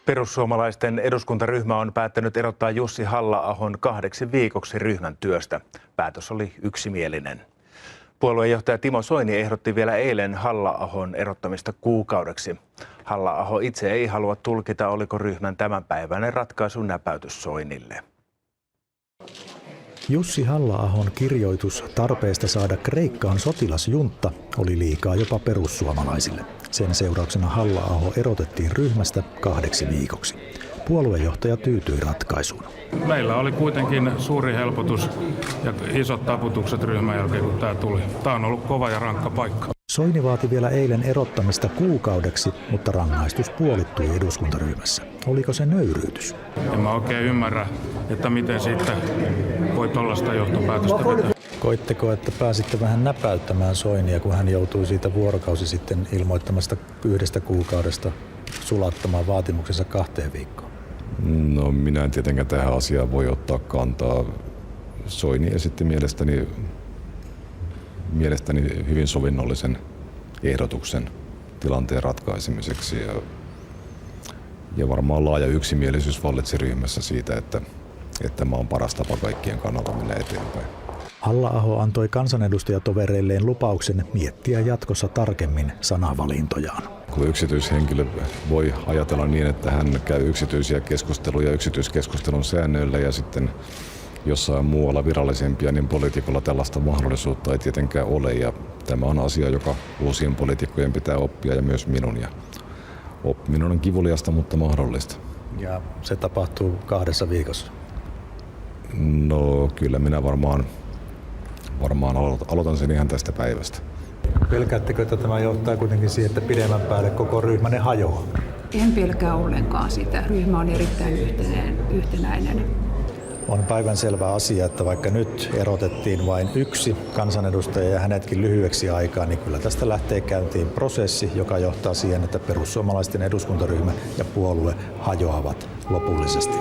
Perussuomalaisten eduskuntaryhmä on päättänyt erottaa Jussi Halla-ahon 2 viikoksi ryhmän työstä. Päätös oli yksimielinen. Puoluejohtaja Timo Soini ehdotti vielä eilen Halla-ahon erottamista kuukaudeksi. Halla-aho itse ei halua tulkita, oliko ryhmän tämänpäiväinen ratkaisu näpäytys Soinille. Jussi Halla-ahon kirjoitus tarpeesta saada Kreikkaan sotilasjuntta oli liikaa jopa perussuomalaisille. Sen seurauksena Halla-aho erotettiin ryhmästä 2 viikoksi. Puoluejohtaja tyytyi ratkaisuun. Meillä oli kuitenkin suuri helpotus ja isot taputukset ryhmän jälkeen, kun tämä tuli. Tämä on ollut kova ja rankka paikka. Soini vaati vielä eilen erottamista kuukaudeksi, mutta rangaistus puolittui eduskuntaryhmässä. Oliko se nöyryytys? En mä oikein ymmärrä, että miten siitä voi tollaista johtopäätöstä vetää. Koitteko, että pääsitte vähän näpäyttämään Soinia, kun hän joutui siitä vuorokausi sitten ilmoittamasta 1 kuukaudesta sulattamaan vaatimuksensa 2 viikkoon? No, minä en tietenkään tähän asiaan voi ottaa kantaa. Soini esitti mielestäni hyvin sovinnollisen ehdotuksen tilanteen ratkaisemiseksi ja varmaan laaja yksimielisyys vallitsi ryhmässä siitä, että tämä on paras tapa kaikkien kannalta mennä eteenpäin. Halla-aho antoi kansanedustajatovereilleen lupauksen miettiä jatkossa tarkemmin sanavalintojaan. Kun yksityishenkilö voi ajatella niin, että hän käy yksityisiä keskusteluja yksityiskeskustelun säännöillä ja sitten jossain muualla virallisempia, niin poliitikolla tällaista mahdollisuutta ei tietenkään ole. Ja tämä on asia, joka uusien poliitikkojen pitää oppia ja myös minun. Ja oppiminen on kivuliasta, mutta mahdollista. Ja se tapahtuu 2 viikossa? No kyllä minä varmaan aloitan sen ihan tästä päivästä. Pelkäättekö, että tämä johtaa kuitenkin siihen, että pidemmän päälle koko ryhmänne hajoaa? En pelkää ollenkaan sitä. Ryhmä on erittäin yhtenäinen. On päivänselvä asia, että vaikka nyt erotettiin vain 1 kansanedustaja ja hänetkin lyhyeksi aikaa, niin kyllä tästä lähtee käyntiin prosessi, joka johtaa siihen, että perussuomalaisten eduskuntaryhmä ja puolue hajoavat lopullisesti.